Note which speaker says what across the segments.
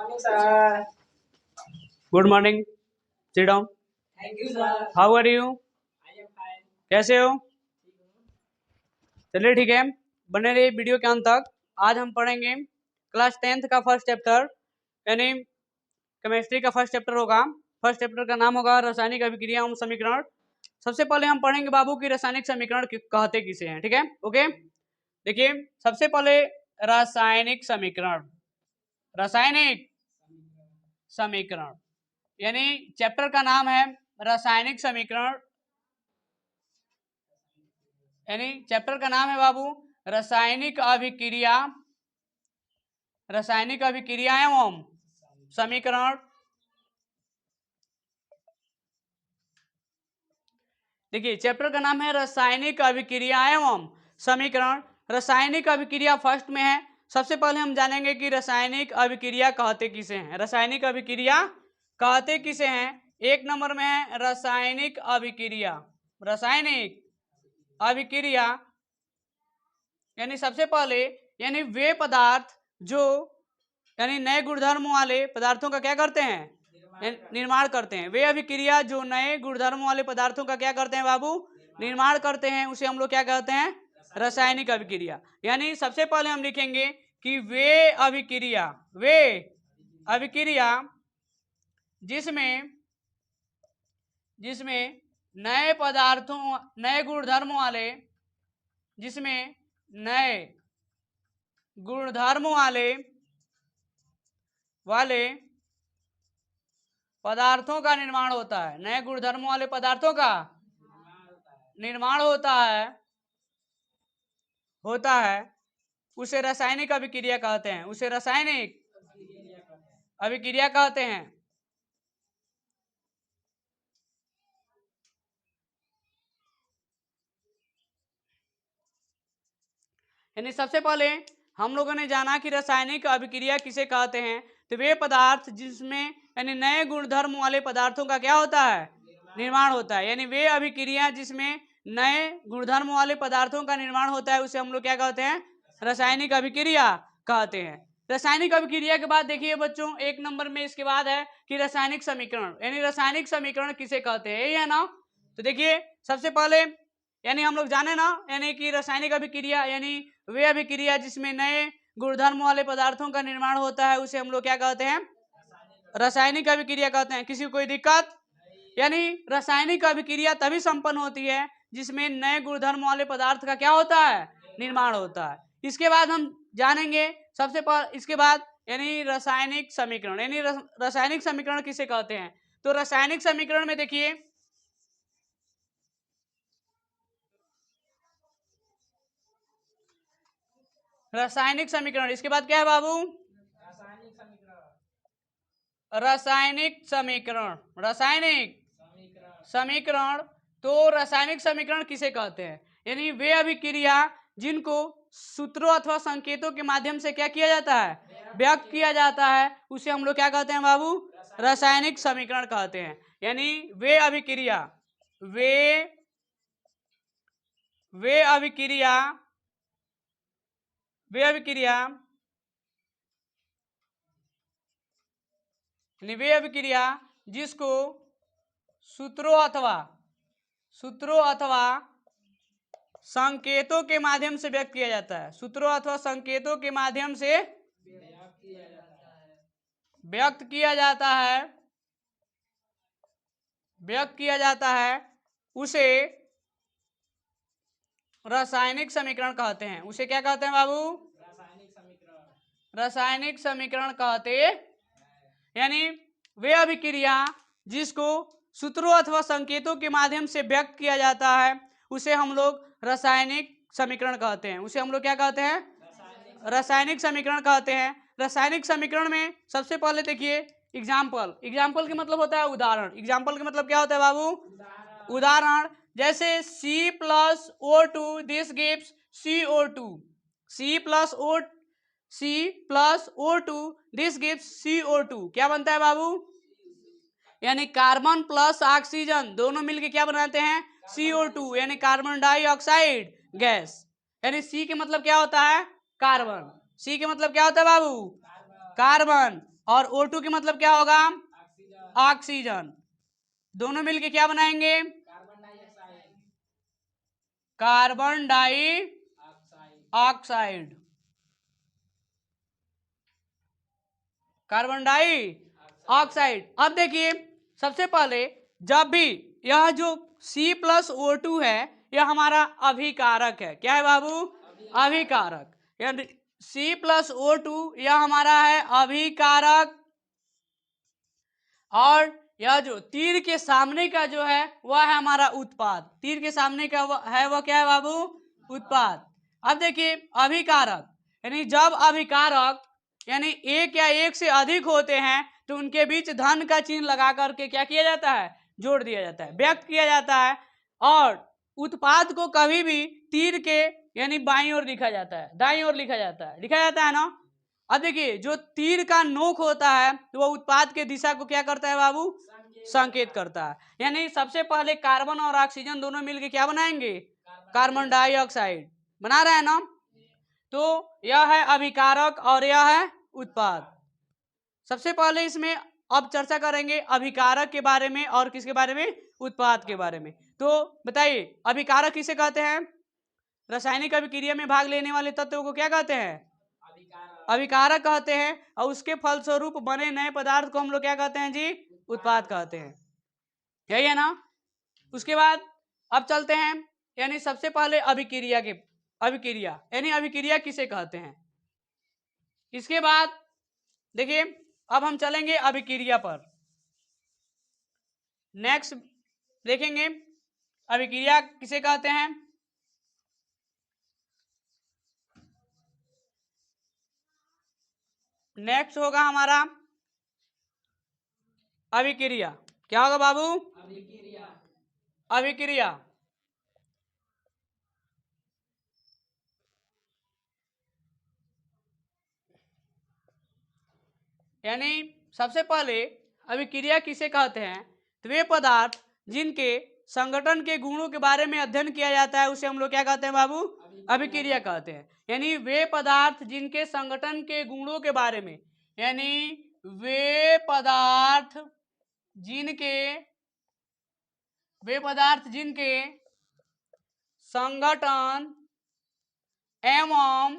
Speaker 1: morning, sir.
Speaker 2: Good morning, sit down.
Speaker 1: Thank you, sir.
Speaker 2: How are you?
Speaker 1: I am fine.
Speaker 2: कैसे हो? चलिए ठीक है, बने रहिए वीडियो के अंत तक। आज हम पढ़ेंगे क्लास 10th का फर्स्ट चैप्टर, यानी केमिस्ट्री का फर्स्ट चैप्टर होगा। फर्स्ट चैप्टर का नाम होगा रासायनिक अभिक्रिया एवं समीकरण। सबसे पहले हम पढ़ेंगे बाबू की रासायनिक समीकरण कहते किसे हैं, ठीक है? ओके, देखिए सबसे पहले रासायनिक समीकरण, रासायनिक समीकरण यानी चैप्टर का नाम है रासायनिक समीकरण, यानी चैप्टर का नाम है बाबू रासायनिक अभिक्रिया, रासायनिक अभिक्रिया एवं समीकरण। देखिए चैप्टर का नाम है रासायनिक अभिक्रिया एवं समीकरण। रासायनिक अभिक्रिया फर्स्ट में है। सबसे पहले हम जानेंगे कि रासायनिक अभिक्रिया कहते किसे हैं। रासायनिक अभिक्रिया कहते किसे हैं? एक नंबर में है रासायनिक अभिक्रिया। रासायनिक अभिक्रिया यानी सबसे पहले यानी वे पदार्थ जो यानी नए गुणधर्म वाले पदार्थों का क्या करते हैं? निर्माण करते हैं। वे अभिक्रिया जो नए गुणधर्म वाले पदार्थों का क्या करते हैं बाबू? निर्माण करते हैं, उसे हम लोग क्या कहते हैं? रासायनिक अभिक्रिया। यानी सबसे पहले हम लिखेंगे कि वे अभिक्रिया जिसमें नए पदार्थों, नए गुणधर्म वाले, जिसमें नए गुणधर्म वाले पदार्थों का निर्माण होता है। नए गुणधर्म वाले पदार्थों का निर्माण होता है उसे रासायनिक अभिक्रिया कहते हैं। उसे रासायनिक अभिक्रिया कहते हैं। यानी सबसे पहले हम लोगों ने जाना कि रासायनिक अभिक्रिया किसे कहते हैं। तो वे पदार्थ जिसमें यानी नए गुणधर्म वाले पदार्थों का क्या होता है? निर्माण होता है। यानी वे अभिक्रिया जिसमें नए गुणधर्म वाले पदार्थों का निर्माण होता है उसे हम लोग क्या कहते हैं? रासायनिक अभिक्रिया कहते हैं। रासायनिक अभिक्रिया के बाद देखिए बच्चों एक नंबर में इसके बाद है कि रासायनिक समीकरण, यानी रासायनिक समीकरण किसे कहते हैं, यही है ना? तो देखिए सबसे पहले यानी हम लोग जाने ना, यानी कि रासायनिक अभिक्रिया यानी वे अभिक्रिया जिसमें नए गुणधर्म वाले पदार्थों का निर्माण होता है उसे हम लोग क्या कहते हैं? रासायनिक अभिक्रिया कहते हैं। किसी को कोई दिक्कत? यानी रासायनिक अभिक्रिया तभी संपन्न होती है जिसमें नए गुणधर्म वाले पदार्थ का क्या होता है? निर्माण होता है। इसके बाद हम जानेंगे सबसे पहले, इसके बाद यानी रासायनिक समीकरण, यानी रासायनिक समीकरण किसे कहते हैं। तो रासायनिक समीकरण में देखिए रासायनिक समीकरण, इसके बाद क्या है बाबू? रासायनिक समीकरण, रासायनिक समीकरण। तो रासायनिक समीकरण किसे कहते हैं? यानी वे अभिक्रिया जिनको सूत्रों अथवा संकेतों के माध्यम से क्या किया जाता है? व्यक्त किया जाता है, उसे हम लोग क्या कहते हैं बाबू? रासायनिक समीकरण कहते हैं। यानी वे अभिक्रिया वे अभिक्रिया वे अभिक्रिया जिसको सूत्रों अथवा संकेतों के माध्यम से व्यक्त किया जाता है। सूत्रों अथवा संकेतों के माध्यम से व्यक्त किया जाता है उसे रासायनिक समीकरण कहते हैं। उसे क्या कहते हैं बाबू? रासायनिक समीकरण कहते। यानी वे अभिक्रिया जिसको सूत्रों अथवा संकेतों के माध्यम से व्यक्त किया जाता है उसे हम लोग रासायनिक समीकरण कहते हैं। उसे हम लोग क्या कहते हैं? रासायनिक समीकरण कहते हैं। रासायनिक समीकरण में सबसे पहले देखिए एग्जाम्पल के मतलब होता है उदाहरण। एग्जाम्पल के मतलब क्या होता है बाबू? उदाहरण। जैसे C+O2 this gives CO2, C+O2 this gives CO2, क्या बनता है बाबू? यानी कार्बन प्लस ऑक्सीजन दोनों मिलके क्या बनाते हैं? CO2, यानी कार्बन डाइऑक्साइड गैस। यानी C के मतलब क्या होता है? कार्बन। C के मतलब क्या होता है बाबू? कार्बन। और O2 के मतलब क्या होगा?
Speaker 1: ऑक्सीजन।
Speaker 2: ऑक्सीजन। दोनों मिलके क्या बनाएंगे?
Speaker 1: Carbon dioxide.
Speaker 2: Carbon dioxide. Carbon dioxide. अब देखिए, सबसे पहले जब भी यह जो C+O2 है, यह हमारा अभिकारक है। क्या है बाबू? अभिकारक। यानी C+O2 यह हमारा है अभिकारक, और यह जो तीर के सामने का जो है वह है हमारा उत्पाद। तीर के सामने का वह क्या है बाबू? उत्पाद। अब देखिए, अभिकारक यानी जब अभिकारक यानी एक या एक से अधिक होते हैं तो उनके बीच धन का चिन्ह लगा करके क्या किया जाता है? जोड़ दिया जाता है, व्यक्त किया जाता है। और उत्पाद को कभी भी तीर के यानी बाईं ओर लिखा जाता है, दाईं ओर लिखा जाता है ना। अब देखिए, जो तीर का नोक होता है तो वह उत्पाद के दिशा को क्या करता है बाबू? संकेत करता है। यानी सबसे पहले कार्बन और ऑक्सीजन दोनों मिलकर क्या बनाएंगे? कार्बन डाइऑक्साइड बना रहे हैं ना। तो यह है अभिकारक और यह है उत्पाद। सबसे पहले इसमें अब चर्चा करेंगे अभिकारक के बारे में और किसके बारे में? उत्पाद के बारे में। तो बताइए, अभिकारक किसे कहते हैं? रासायनिक अभिक्रिया में भाग लेने वाले तत्वों को क्या कहते हैं? अभिकारक कहते हैं। और उसके फलस्वरूप बने नए पदार्थ को हम लोग क्या कहते हैं जी? उत्पाद कहते हैं। यही है ना। उसके बाद अब चलते हैं, यानी सबसे पहले अभिक्रिया यानी अभिक्रिया किसे कहते हैं। इसके बाद देखिए, अब हम चलेंगे अभिक्रिया पर। नेक्स्ट देखेंगे अभिक्रिया किसे कहते हैं। नेक्स्ट होगा हमारा अभिक्रिया। क्या होगा बाबू? अभिक्रिया। यानी सबसे पहले अभिक्रिया किसे कहते हैं? तो वे पदार्थ जिनके संगठन के गुणों के बारे में अध्ययन किया जाता है उसे हम लोग क्या कहते हैं बाबू? अभिक्रिया कहते हैं। यानी वे पदार्थ जिनके संगठन के गुणों के बारे में, यानी वे पदार्थ जिनके संगठन एवं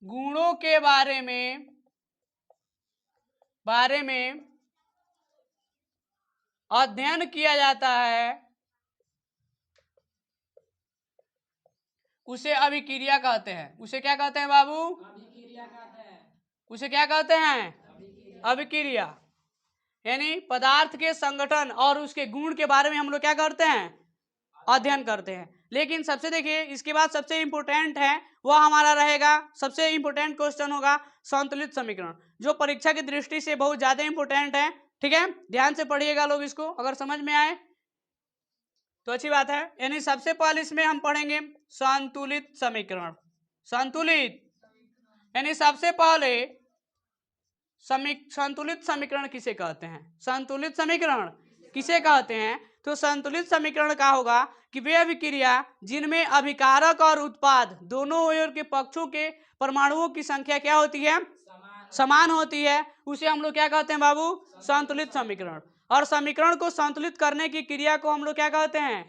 Speaker 2: गुणों के बारे में अध्ययन किया जाता है उसे अभिक्रिया कहते हैं। उसे क्या कहते हैं बाबू?
Speaker 1: अभिक्रिया कहते हैं।
Speaker 2: उसे क्या कहते हैं? अभिक्रिया। यानी पदार्थ के संगठन और उसके गुण के बारे में हम लोग क्या करते हैं? अध्ययन करते हैं। लेकिन सबसे देखिए, इसके बाद सबसे इंपोर्टेंट है वह हमारा रहेगा, सबसे इंपोर्टेंट क्वेश्चन होगा संतुलित समीकरण, जो परीक्षा की दृष्टि से बहुत ज्यादा इंपोर्टेंट है। ठीक है, ध्यान से पढ़िएगा लोग इसको, अगर समझ में आए तो अच्छी बात है। यानी सबसे पहले इसमें हम पढ़ेंगे संतुलित समीकरण। संतुलित यानी सबसे पहले संतुलित समीकरण किसे कहते हैं? संतुलित समीकरण किसे कहते हैं? तो संतुलित समीकरण का होगा कि वे अभिक्रिया जिनमें अभिकारक और उत्पाद दोनों ओर के पक्षों के परमाणुओं की संख्या क्या होती है? समान होती है, उसे हम लोग क्या कहते हैं बाबू? संतुलित समीकरण। और समीकरण को संतुलित करने की क्रिया को हम लोग क्या कहते हैं?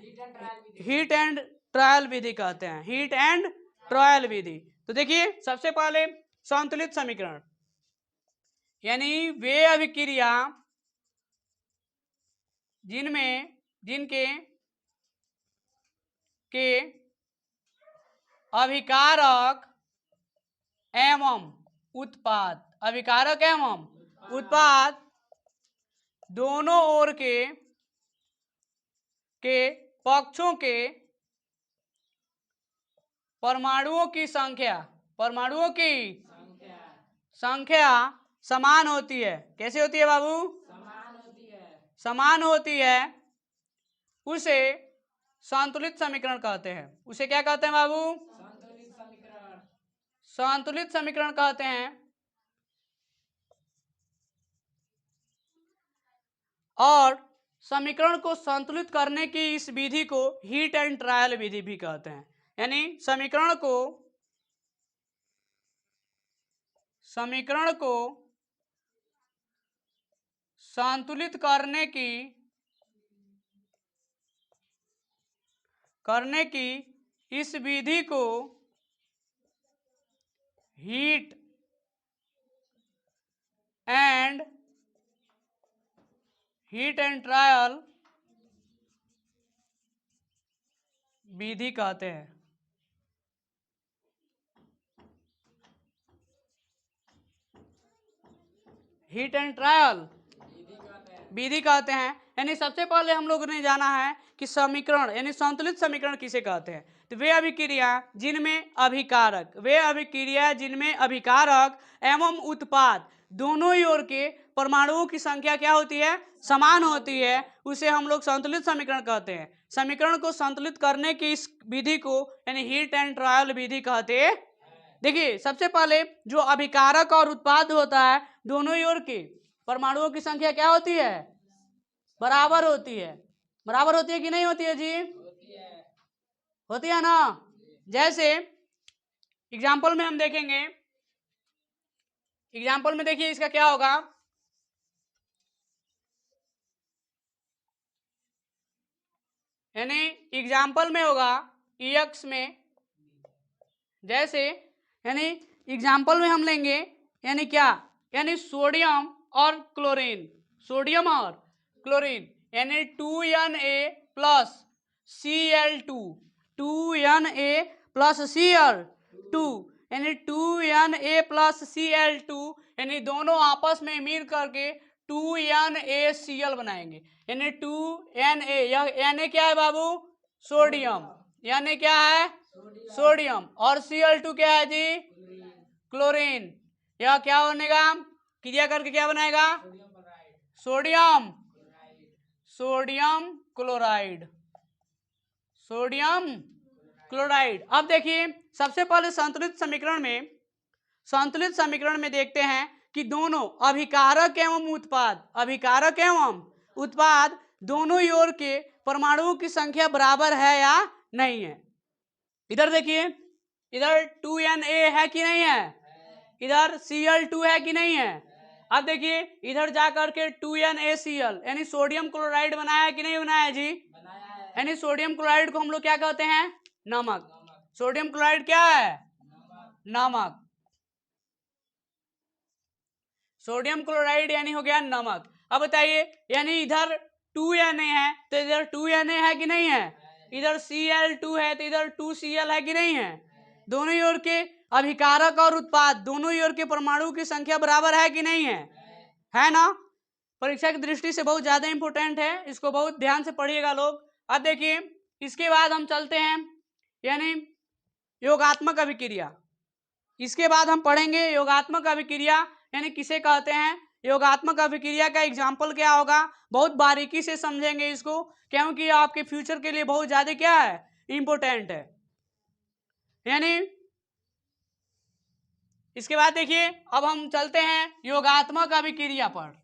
Speaker 2: हीट एंड ट्रायल विधि कहते हैं। हीट एंड ट्रायल विधि। तो देखिए, सबसे पहले संतुलित समीकरण यानी वे अभिक्रिया जिनके अभिकारक एवं उत्पाद दोनों ओर के पक्षों के परमाणुओं की संख्या समान होती है। कैसे होती है बाबू? समान होती है। उसे संतुलित समीकरण कहते हैं। उसे क्या कहते हैं बाबू? संतुलित समीकरण कहते हैं। और समीकरण को संतुलित करने की इस विधि को हीट एंड ट्रायल विधि भी कहते हैं। यानी समीकरण को समीकरण को संतुलित करने की इस विधि को हीट एंड ट्रायल विधि कहते हैं। हीट एंड ट्रायल विधि कहते हैं। यानी सबसे पहले हम लोगों ने जाना है कि समीकरण यानी संतुलित समीकरण किसे कहते हैं। तो वे अभिक्रिया जिनमें अभिकारक एवं उत्पाद दोनों ही ओर के परमाणुओं की संख्या क्या होती है, समान होती है, उसे हम लोग संतुलित समीकरण कहते हैं। समीकरण को संतुलित करने की इस विधि को यानी हीट एंड ट्रायल विधि कहते हैं। देखिए सबसे पहले जो अभिकारक और उत्पाद होता है, दोनों ही ओर के परमाणुओं की संख्या क्या होती है, बराबर होती है। बराबर होती है कि नहीं होती है जी? होती है ना। जैसे एग्जाम्पल में हम देखेंगे, एग्जाम्पल में देखिए इसका क्या होगा। यानी एग्जाम्पल में होगा EX में, जैसे यानी एग्जाम्पल में हम लेंगे यानी क्या, यानी सोडियम और क्लोरीन, सोडियम और क्लोरीन यानी 2Na plus Cl2, 2Na plus Cl2 यानी 2Na प्लस Cl2 यानी दोनों आपस में मिल करके 2NaCl बनाएंगे। यानी 2Na, यह Na क्या है बाबू, सोडियम, यानी क्या है सोडियम, और Cl2 क्या है जी, क्लोरीन। यह क्या बनेगा, क्रिया करके क्या बनाएगा, सोडियम क्लोराइड, सोडियम क्लोराइड। अब देखिए सबसे पहले संतुलित समीकरण में देखते हैं कि दोनों अभिकारक एवं उत्पाद दोनों ही ओर के परमाणुओं की संख्या बराबर है या नहीं है। इधर देखिए, इधर 2Na है कि नहीं है, इधर Cl2 है कि नहीं है। अब देखिए इधर जाकर के 2NaCl यानी सोडियम क्लोराइड बनाया है कि नहीं बनाया है जी, यानी सोडियम क्लोराइड को हम लोग क्या कहते हैं, नमक। सोडियम क्लोराइड क्या है, नमक। सोडियम क्लोराइड यानी हो गया नमक। अब बताइए यानी इधर 2Na है तो इधर 2Na है कि नहीं है, इधर Cl2 है तो इधर 2Cl है कि नहीं है। दोनों ही ओर के अभिकारक और उत्पाद दोनों ही ओर के परमाणु की संख्या बराबर है कि नहीं है ना। परीक्षा की दृष्टि से बहुत ज्यादा इंपॉर्टेंट है, इसको बहुत ध्यान से पढ़िएगा लोग। अब देखिए इसके बाद हम चलते हैं यानी योगात्मक अभिक्रिया। इसके बाद हम पढ़ेंगे योगात्मक अभिक्रिया यानी किसे कहते हैं। योगात्मक अभिक्रिया का एग्जाम्पल क्या होगा, बहुत बारीकी से समझेंगे इसको, क्योंकि आपके फ्यूचर के लिए बहुत ज्यादा क्या है, इंपॉर्टेंट है। यानी इसके बाद देखिए अब हम चलते हैं योगात्मक अभिक्रिया पर।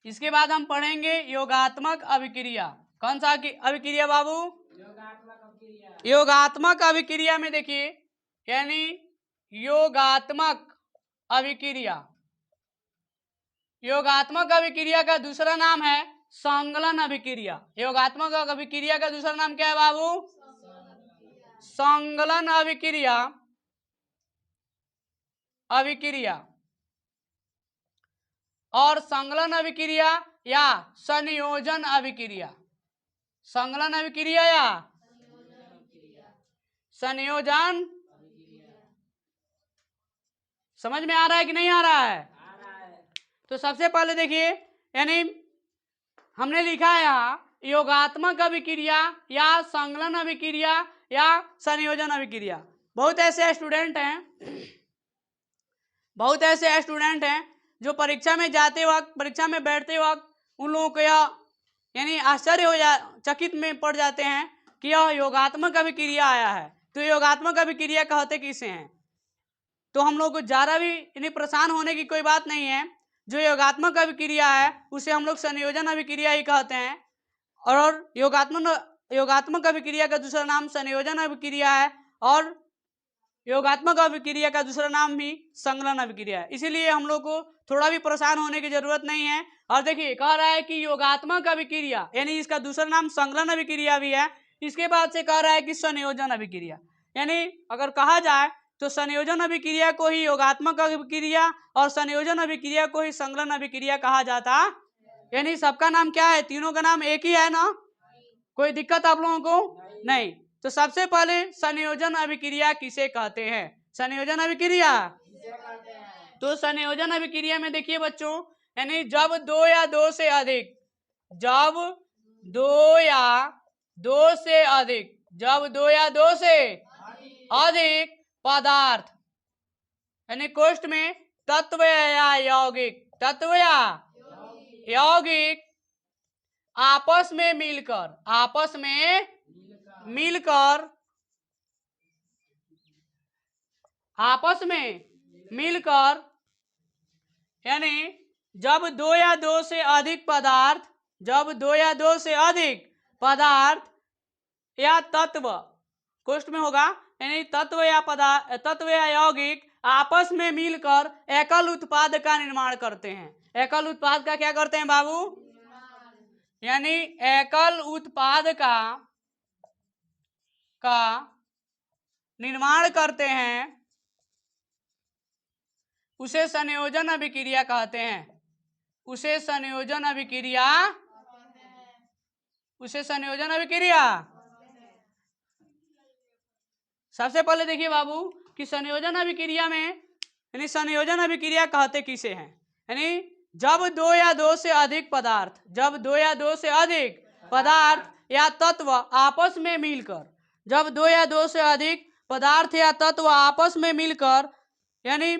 Speaker 2: इसके बाद हम पढ़ेंगे योगात्मक अभिक्रिया। कौन सा अभिक्रिया बाबू, योगात्मक अभिक्रिया में देखिए यानी योगात्मक अभिक्रिया का दूसरा नाम है संगलन अभिक्रिया। योगात्मक अभिक्रिया का दूसरा नाम क्या है बाबू, संगलन अभिक्रिया और संगलन अभिक्रिया या संयोजन अभिक्रिया। संगलन अभिक्रिया या संयोजन, समझ में आ रहा है कि नहीं आ रहा है। तो सबसे पहले देखिए यानी हमने लिखा है यहाँ योगात्मक अभिक्रिया या संगलन अभिक्रिया या संयोजन अभिक्रिया। बहुत ऐसे स्टूडेंट हैं जो परीक्षा में जाते वक्त, परीक्षा में बैठते वक्त उन लोगों को यह यानी आश्चर्य चकित में पड़ जाते हैं कि यह योगात्मक अभिक्रिया आया है। तो योगात्मक अभिक्रिया कहते किसे हैं। तो हम लोग को ज़्यादा भी यानी परेशान होने की कोई बात नहीं है। जो योगात्मक अभिक्रिया है उसे हम लोग संयोजन अभिक्रिया ही कहते हैं, और योगात्मक अभिक्रिया का दूसरा नाम संयोजन अभिक्रिया है, और योगात्मक अभिक्रिया का दूसरा नाम भी संगलन अभिक्रिया है। इसीलिए हम लोग को थोड़ा भी परेशान होने की जरूरत नहीं है। और देखिए कह रहा है कि योगात्मक अभिक्रिया यानी इसका दूसरा नाम संगलन अभिक्रिया भी है, इसके बाद से कह रहा है कि संयोजन अभिक्रिया, यानी अगर कहा जाए तो संयोजन अभिक्रिया को ही योगात्मक अभिक्रिया और संयोजन अभिक्रिया को ही संगलन अभिक्रिया कहा जाता। यानी सबका नाम क्या है, तीनों का नाम एक ही है ना, कोई दिक्कत आप लोगों को नहीं। तो सबसे पहले संयोजन अभिक्रिया किसे कहते हैं, संयोजन अभिक्रिया। तो संयोजन अभिक्रिया में देखिए बच्चों, यानी जब दो या दो से अधिक, जब दो या दो से अधिक, जब दो या दो से अधिक पदार्थ, यानी कोष्ठ में तत्व या यौगिक, तत्व या यौगिक आपस में मिलकर, आपस में मिलकर, आपस में मिलकर, यानी जब दो या दो से अधिक पदार्थ, जब दो या दो से अधिक पदार्थ या तत्व कोष्ठ में होगा, यानी तत्व या पदार्थ, तत्व या यौगिक आपस में मिलकर एकल उत्पाद का निर्माण करते हैं। एकल उत्पाद का क्या करते हैं बाबू, यानी एकल उत्पाद का निर्माण करते हैं, उसे संयोजन अभिक्रिया कहते हैं, उसे संयोजन अभिक्रिया, उसे संयोजन अभिक्रिया। सबसे पहले देखिए बाबू कि संयोजन अभिक्रिया में, यानी संयोजन अभिक्रिया कहते किसे हैं, यानी जब दो या दो से अधिक पदार्थ, जब दो या दो से अधिक पदार्थ या तत्व आपस में मिलकर, जब दो या दो से अधिक पदार्थ या तत्व आपस में मिलकर यानी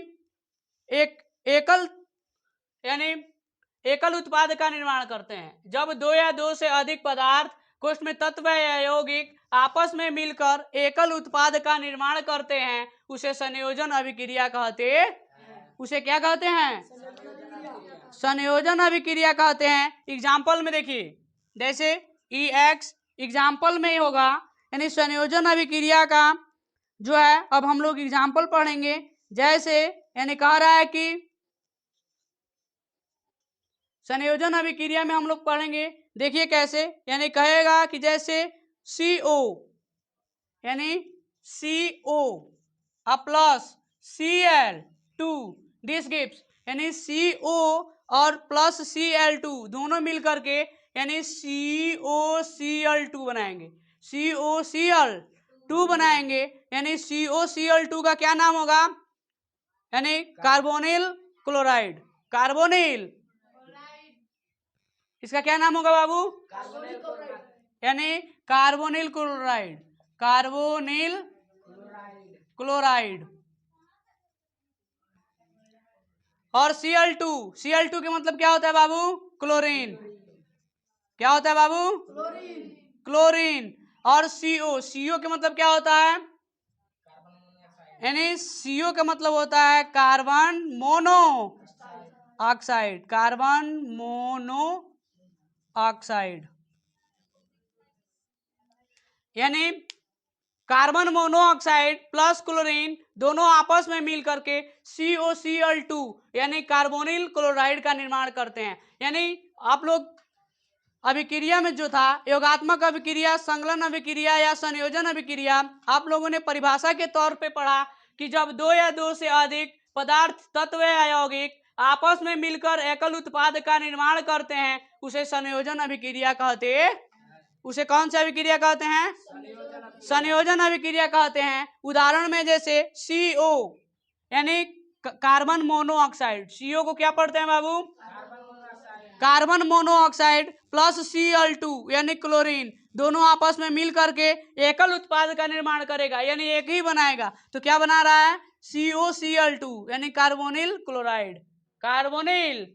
Speaker 2: एकल उत्पाद का निर्माण करते हैं। जब दो या दो से अधिक पदार्थ कोष्ठ में तत्व या यौगिक आपस में मिलकर एकल उत्पाद का निर्माण करते हैं, उसे संयोजन अभिक्रिया कहते, उसे क्या कहते हैं, संयोजन अभिक्रिया कहते हैं। एग्जाम्पल में देखिए, जैसे EX एग्जाम्पल में ही होगा, यानी संयोजन अभिक्रिया का जो है, अब हम लोग एग्जाम्पल पढ़ेंगे। जैसे यानी कह रहा है कि संयोजन अभिक्रिया में हम लोग पढ़ेंगे, देखिए कैसे, यानी कहेगा कि जैसे CO यानी CO plus Cl2 this gives, यानी CO और प्लस Cl2 दोनों मिलकर के यानी COCl2 बनाएंगे, COCl2 बनाएंगे, यानी COCl2 का क्या नाम होगा, यानी कार्बोनिल क्लोराइड, कार्बोनिल, इसका क्या नाम होगा बाबू, यानी कार्बोनिल क्लोराइड, कार्बोनिल क्लोराइड। और Cl2, Cl2 के मतलब क्या होता है बाबू, क्लोरीन, क्या होता है बाबू, क्लोरीन। और CO के मतलब क्या होता है, यानी CO का मतलब होता है carbon mono oxide, carbon mono oxide, यानी कार्बन मोनोऑक्साइड प्लस क्लोरीन दोनों आपस में मिल करके COCl2 यानी कार्बोनिल क्लोराइड का निर्माण करते हैं। यानी आप लोग अभिक्रिया में जो था योगात्मक अभिक्रिया, संगलन अभिक्रिया या संयोजन अभिक्रिया, आप लोगों ने परिभाषा के तौर पे पढ़ा कि जब दो या दो से अधिक पदार्थ, तत्व या यौगिक आपस में मिलकर एकल उत्पाद का निर्माण करते हैं, उसे संयोजन अभिक्रिया कहते हैं। उसे कौन सी अभिक्रिया कहते हैं, संयोजन अभिक्रिया कहते हैं। उदाहरण में जैसे CO यानी कार्बन मोनोऑक्साइड, CO को क्या पढ़ते हैं बाबू, कार्बन मोनोऑक्साइड प्लस Cl2 यानी क्लोरीन, दोनों आपस में मिल करके एकल उत्पाद का निर्माण करेगा, यानी एक ही बनाएगा। तो क्या बना रहा है, COCl2 यानी कार्बोनिल क्लोराइड, कार्बोनिल